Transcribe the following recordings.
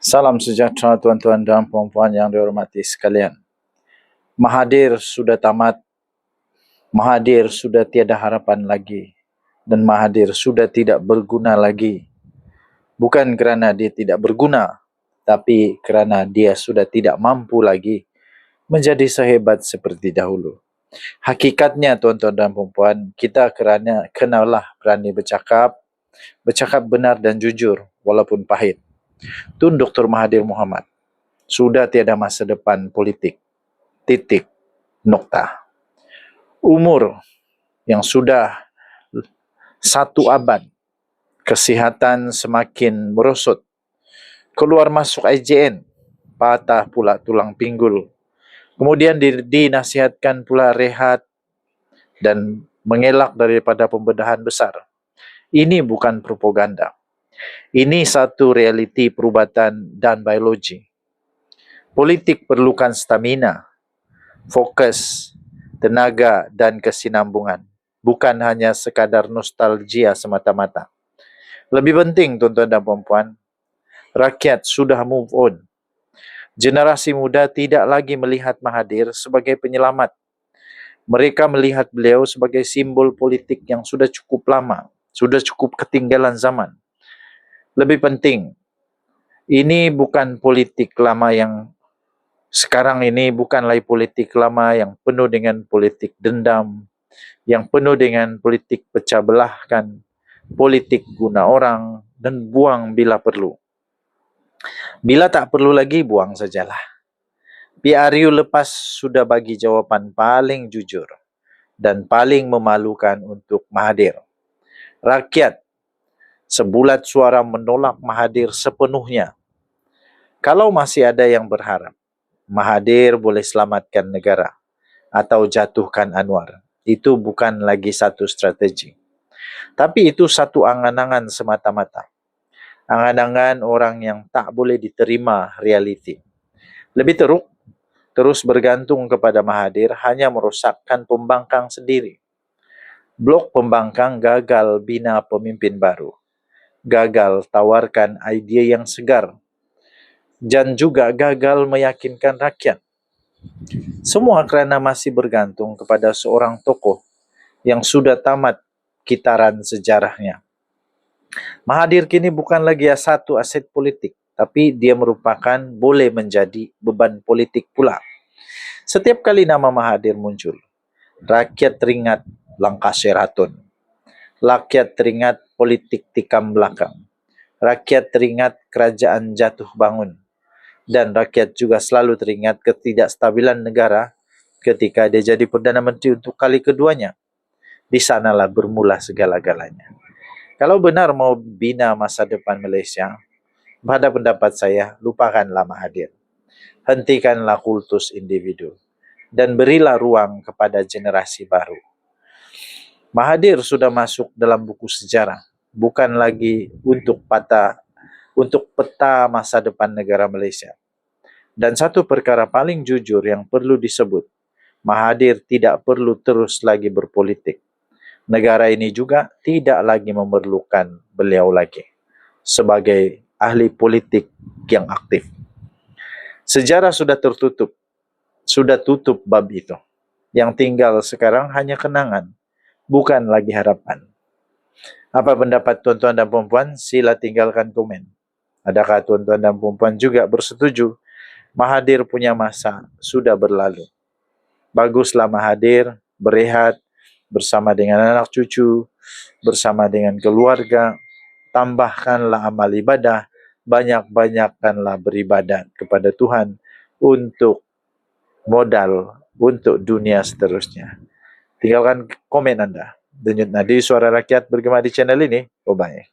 Salam sejahtera tuan-tuan dan puan-puan yang dihormati sekalian. Mahathir sudah tamat, Mahathir sudah tiada harapan lagi, dan Mahathir sudah tidak berguna lagi. Bukan kerana dia tidak berguna, tapi kerana dia sudah tidak mampu lagi menjadi sehebat seperti dahulu. Hakikatnya tuan-tuan dan puan-puan, kita kenalah berani bercakap benar dan jujur walaupun pahit. Tun Dr. Mahathir Mohamad sudah tiada masa depan politik. Titik. Nokta. Umur yang sudah 1 abad, kesihatan semakin merosot, keluar masuk IJN, patah pula tulang pinggul, kemudian dinasihatkan pula rehat dan mengelak daripada pembedahan besar. Ini bukan propaganda. Ini satu realiti perubatan dan biologi. Politik perlukan stamina, fokus, tenaga dan kesinambungan. Bukan hanya sekadar nostalgia semata-mata. Lebih penting tuan-tuan dan puan-puan, rakyat sudah move on. Generasi muda tidak lagi melihat Mahathir sebagai penyelamat. Mereka melihat beliau sebagai simbol politik yang sudah cukup lama, sudah cukup ketinggalan zaman. Lebih penting, ini bukan politik lama yang sekarang ini bukan lagi politik lama yang penuh dengan politik dendam, yang penuh dengan politik pecah belahkan, politik guna orang dan buang bila perlu. Bila tak perlu lagi, buang sajalah. PRU lepas sudah bagi jawapan paling jujur dan paling memalukan untuk Mahathir. Rakyat sebulat suara menolak Mahathir sepenuhnya. Kalau masih ada yang berharap Mahathir boleh selamatkan negara atau jatuhkan Anwar, itu bukan lagi satu strategi. Tapi itu satu angan-angan semata-mata. Angan-angan orang yang tak boleh diterima realiti. Lebih teruk, terus bergantung kepada Mahathir hanya merosakkan pembangkang sendiri. Blok pembangkang gagal bina pemimpin baru. Gagal tawarkan idea yang segar. Dan juga gagal meyakinkan rakyat. Semua kerana masih bergantung kepada seorang tokoh yang sudah tamat kitaran sejarahnya. Mahathir kini bukan lagi satu aset politik, tapi dia merupakan boleh menjadi beban politik pula. Setiap kali nama Mahathir muncul, rakyat teringat langkah Sheraton. Rakyat teringat politik tikam belakang. Rakyat teringat kerajaan jatuh bangun. Dan rakyat juga selalu teringat ketidakstabilan negara ketika dia jadi Perdana Menteri untuk kali keduanya. Di sanalah bermula segala-galanya. Kalau benar mau bina masa depan Malaysia, pada pendapat saya, lupakanlah Mahathir. Hentikanlah kultus individu. Dan berilah ruang kepada generasi baru. Mahathir sudah masuk dalam buku sejarah. Bukan lagi untuk peta masa depan negara Malaysia. Dan satu perkara paling jujur yang perlu disebut, Mahathir tidak perlu terus lagi berpolitik. Negara ini juga tidak lagi memerlukan beliau lagi sebagai ahli politik yang aktif. Sejarah sudah tertutup, sudah tutup bab itu. Yang tinggal sekarang hanya kenangan, bukan lagi harapan. Apa pendapat tuan-tuan dan puan-puan? Sila tinggalkan komen. Adakah tuan-tuan dan puan-puan juga bersetuju Mahathir punya masa sudah berlalu? Baguslah Mahathir berehat bersama dengan anak cucu, bersama dengan keluarga. Tambahkanlah amal ibadah, banyak-banyakkanlah beribadat kepada Tuhan untuk modal untuk dunia seterusnya. Tinggalkan komen anda. Denyut nadi suara rakyat bergema di channel ini. Bye-bye.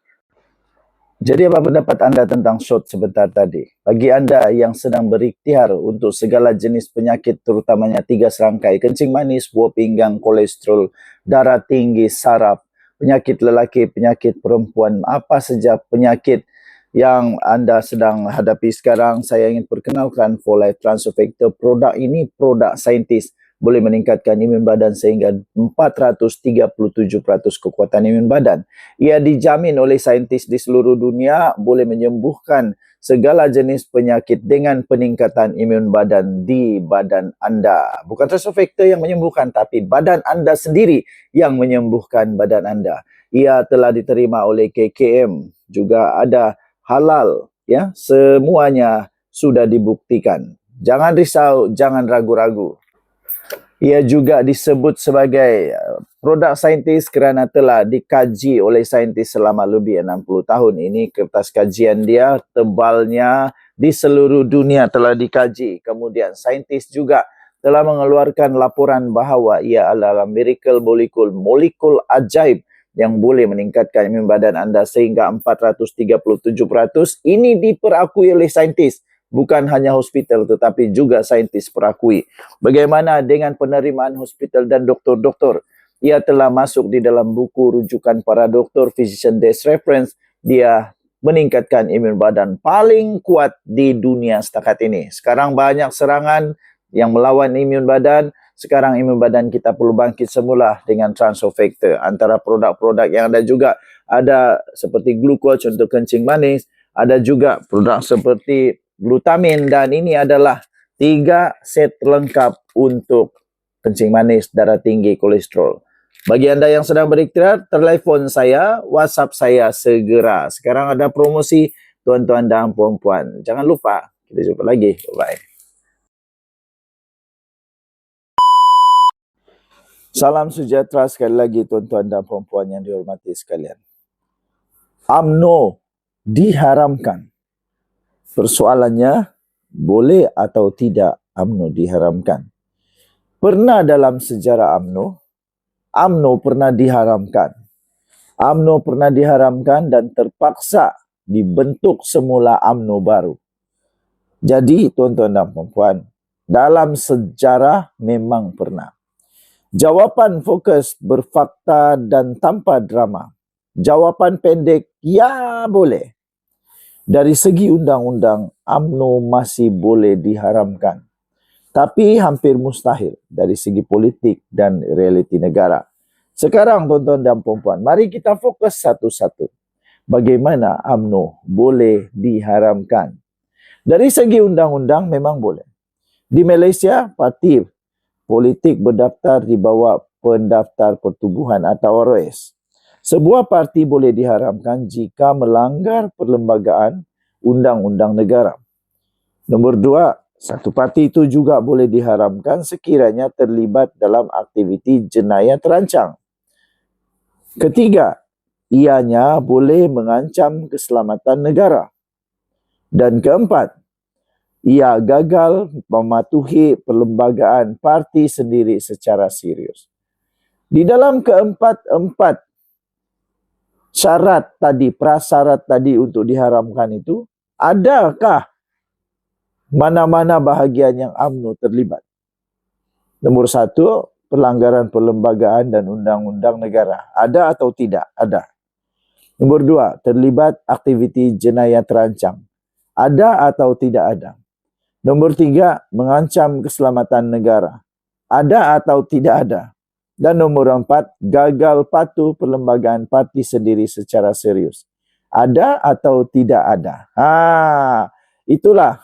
Jadi apa pendapat anda tentang shot sebentar tadi? Bagi anda yang sedang berikhtiar untuk segala jenis penyakit, terutamanya 3 serangkai, kencing manis, buah pinggang, kolesterol, darah tinggi, saraf, penyakit lelaki, penyakit perempuan, apa saja penyakit yang anda sedang hadapi sekarang, saya ingin perkenalkan For Life Transfer Factor. Produk ini produk saintis, boleh meningkatkan imun badan sehingga 437% kekuatan imun badan. Ia dijamin oleh saintis di seluruh dunia boleh menyembuhkan segala jenis penyakit dengan peningkatan imun badan di badan anda. Bukan sesuatu faktor yang menyembuhkan, tapi badan anda sendiri yang menyembuhkan badan anda. Ia telah diterima oleh KKM, juga ada halal, ya, semuanya sudah dibuktikan. Jangan risau, jangan ragu-ragu. Ia juga disebut sebagai produk saintis kerana telah dikaji oleh saintis selama lebih 60 tahun. Ini kertas kajian dia, tebalnya di seluruh dunia telah dikaji. Kemudian saintis juga telah mengeluarkan laporan bahawa ia adalah miracle molekul ajaib yang boleh meningkatkan imun badan anda sehingga 437%. Ini diperakui oleh saintis. Bukan hanya hospital tetapi juga saintis perakui. Bagaimana dengan penerimaan hospital dan doktor-doktor? Ia telah masuk di dalam buku rujukan para doktor, Physician Desk Reference. Dia meningkatkan imun badan paling kuat di dunia setakat ini. Sekarang banyak serangan yang melawan imun badan. Sekarang imun badan kita perlu bangkit semula dengan transfer factor. Antara produk-produk yang ada juga ada seperti glucose untuk kencing manis. Ada juga produk seperti glutamin, dan ini adalah 3 set lengkap untuk kencing manis, darah tinggi, kolesterol. Bagi anda yang sedang berikhtiar, telefon saya, WhatsApp saya segera. Sekarang ada promosi tuan-tuan dan puan-puan. Jangan lupa, kita jumpa lagi. Bye. Salam sejahtera sekali lagi tuan-tuan dan puan-puan yang dihormati sekalian. UMNO diharamkan. Persoalannya, boleh atau tidak UMNO diharamkan? Pernah dalam sejarah UMNO pernah diharamkan. UMNO pernah diharamkan dan terpaksa dibentuk semula UMNO baru. Jadi, tuan-tuan dan puan-puan, dalam sejarah memang pernah. Jawapan fokus, berfakta dan tanpa drama. Jawapan pendek, ya boleh. Dari segi undang-undang, UMNO masih boleh diharamkan. Tapi hampir mustahil dari segi politik dan realiti negara. Sekarang tuan-tuan dan puan-puan, mari kita fokus satu-satu. Bagaimana UMNO boleh diharamkan? Dari segi undang-undang memang boleh. Di Malaysia, parti politik berdaftar di bawah pendaftar pertubuhan atau ROS. Sebuah parti boleh diharamkan jika melanggar perlembagaan undang-undang negara. Nombor 2, satu parti itu juga boleh diharamkan sekiranya terlibat dalam aktiviti jenayah terancang. Ketiga, ianya boleh mengancam keselamatan negara. Dan keempat, ia gagal mematuhi perlembagaan parti sendiri secara serius. Di dalam keempat syarat tadi, prasyarat tadi untuk diharamkan itu, adakah mana-mana bahagian yang UMNO terlibat? Nombor 1, pelanggaran perlembagaan dan undang-undang negara. Ada atau tidak? Ada. Nombor 2, terlibat aktiviti jenayah terancam. Ada atau tidak ada? Nombor 3, mengancam keselamatan negara. Ada atau tidak ada? Dan nombor 4, gagal patuh perlembagaan parti sendiri secara serius. Ada atau tidak ada? Itulah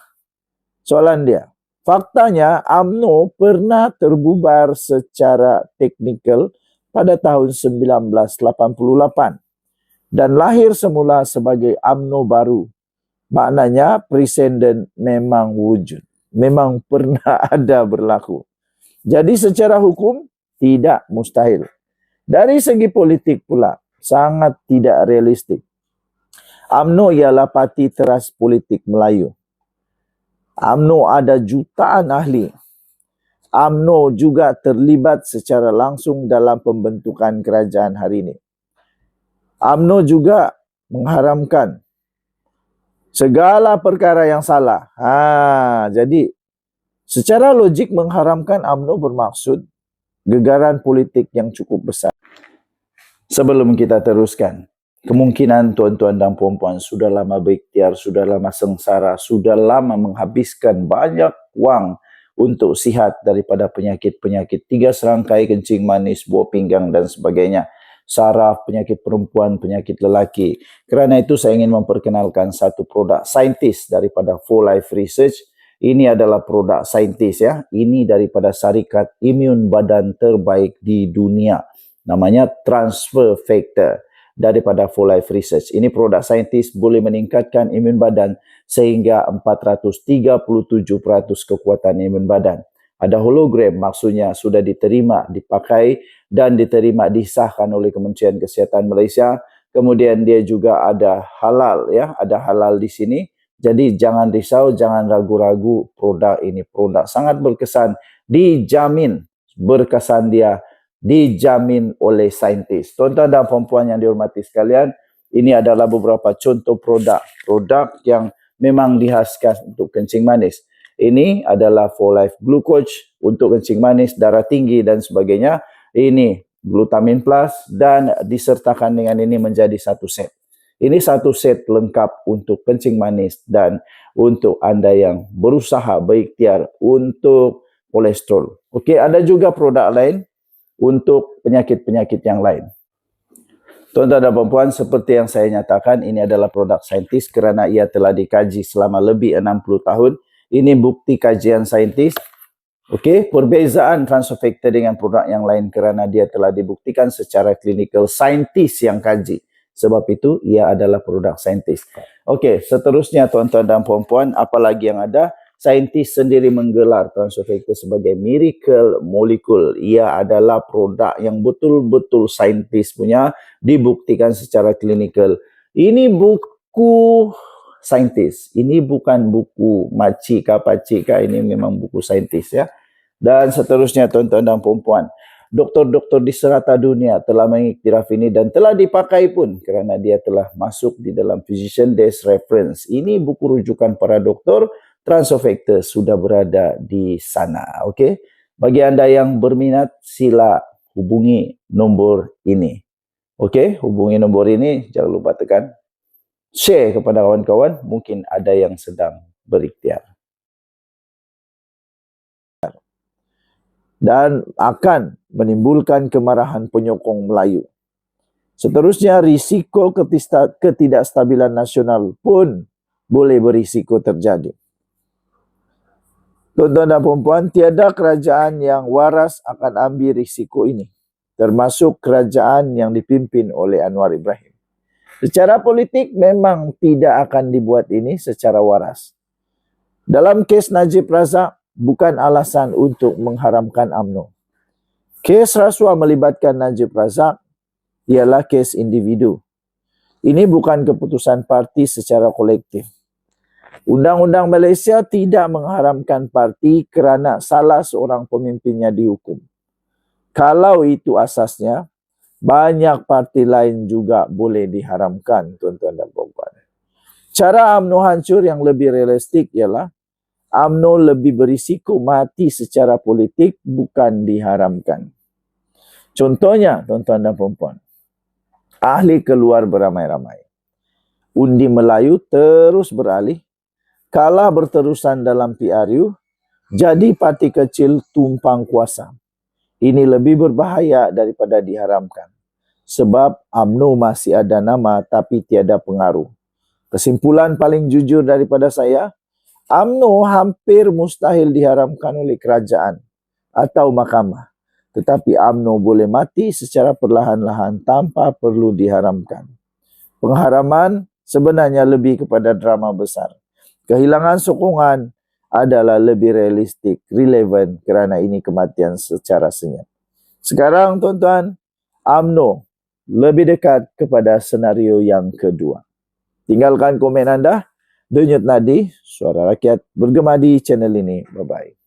soalan dia. Faktanya, UMNO pernah terbubar secara teknikal pada tahun 1988 dan lahir semula sebagai UMNO baru. Maknanya, presiden memang wujud. Memang pernah ada berlaku. Jadi secara hukum, tidak mustahil. Dari segi politik pula, sangat tidak realistik. UMNO ialah parti teras politik Melayu. UMNO ada jutaan ahli. UMNO juga terlibat secara langsung dalam pembentukan kerajaan hari ini. UMNO juga mengharamkan segala perkara yang salah. Jadi, secara logik mengharamkan UMNO bermaksud gegaran politik yang cukup besar. Sebelum kita teruskan, kemungkinan tuan-tuan dan puan-puan sudah lama berikhtiar, sudah lama sengsara, sudah lama menghabiskan banyak wang untuk sihat daripada penyakit-penyakit 3 serangkai, kencing manis, buah pinggang dan sebagainya. Saraf, penyakit perempuan, penyakit lelaki. Kerana itu saya ingin memperkenalkan satu produk saintis daripada 4Life Research. Ini adalah produk saintis ya. Ini daripada syarikat imun badan terbaik di dunia. Namanya Transfer Factor daripada 4Life Research. Ini produk saintis boleh meningkatkan imun badan sehingga 437% kekuatan imun badan. Ada hologram, maksudnya sudah diterima, dipakai dan diterima disahkan oleh Kementerian Kesihatan Malaysia. Kemudian dia juga ada halal ya, ada halal di sini. Jadi jangan risau, jangan ragu-ragu, produk ini produk sangat berkesan, dijamin berkesan dia dijamin oleh saintis. Tuan-tuan dan puan-puan yang dihormati sekalian, ini adalah beberapa contoh produk yang memang dihaskan untuk kencing manis. Ini adalah 4Life Glucose untuk kencing manis, darah tinggi dan sebagainya. Ini Glutamin Plus dan disertakan dengan ini menjadi satu set. Ini satu set lengkap untuk kencing manis dan untuk anda yang berusaha berikhtiar untuk kolesterol. Okey, ada juga produk lain untuk penyakit-penyakit yang lain. Tuan-tuan dan puan-puan, seperti yang saya nyatakan, ini adalah produk saintis kerana ia telah dikaji selama lebih 60 tahun. Ini bukti kajian saintis. Okey, perbezaan Transfer Factor dengan produk yang lain kerana dia telah dibuktikan secara klinikal, saintis yang kaji. Sebab itu, ia adalah produk saintis. Okey, seterusnya tuan-tuan dan puan-puan, apa lagi yang ada? Saintis sendiri menggelar Transfer Factor sebagai miracle molecule. Ia adalah produk yang betul-betul saintis punya, dibuktikan secara klinikal. Ini buku saintis. Ini bukan buku macik kah, ini memang buku saintis ya. Dan seterusnya tuan-tuan dan puan-puan, doktor-doktor di serata dunia telah mengiktiraf ini dan telah dipakai pun kerana dia telah masuk di dalam Physician Desk Reference. Ini buku rujukan para doktor. Transfer Factor sudah berada di sana. Okey. Bagi anda yang berminat, sila hubungi nombor ini. Okey, hubungi nombor ini, jangan lupa tekan share kepada kawan-kawan, mungkin ada yang sedang berikhtiar. Dan akan menimbulkan kemarahan penyokong Melayu. Seterusnya, risiko ketidakstabilan nasional pun boleh berisiko terjadi. Tuan-tuan dan puan-puan, tiada kerajaan yang waras akan ambil risiko ini, termasuk kerajaan yang dipimpin oleh Anwar Ibrahim. Secara politik memang tidak akan dibuat ini secara waras. Dalam kes Najib Razak, bukan alasan untuk mengharamkan UMNO. Kes rasuah melibatkan Najib Razak ialah kes individu. Ini bukan keputusan parti secara kolektif. Undang-undang Malaysia tidak mengharamkan parti kerana salah seorang pemimpinnya dihukum. Kalau itu asasnya, banyak parti lain juga boleh diharamkan, tuan-tuan dan puan-puan. Cara UMNO hancur yang lebih realistik ialah UMNO lebih berisiko mati secara politik, bukan diharamkan. Contohnya, tuan-tuan dan puan-puan, ahli keluar beramai-ramai. Undi Melayu terus beralih, kalah berterusan dalam PRU, jadi parti kecil tumpang kuasa. Ini lebih berbahaya daripada diharamkan. Sebab UMNO masih ada nama tapi tiada pengaruh. Kesimpulan paling jujur daripada saya, UMNO hampir mustahil diharamkan oleh kerajaan atau mahkamah. Tetapi UMNO boleh mati secara perlahan-lahan tanpa perlu diharamkan. Pengharaman sebenarnya lebih kepada drama besar. Kehilangan sokongan adalah lebih realistik, relevan kerana ini kematian secara senyap. Sekarang tuan-tuan, UMNO lebih dekat kepada senario yang kedua. Tinggalkan komen anda. Denyut Nadi, Suara Rakyat bergema di channel ini. Bye-bye.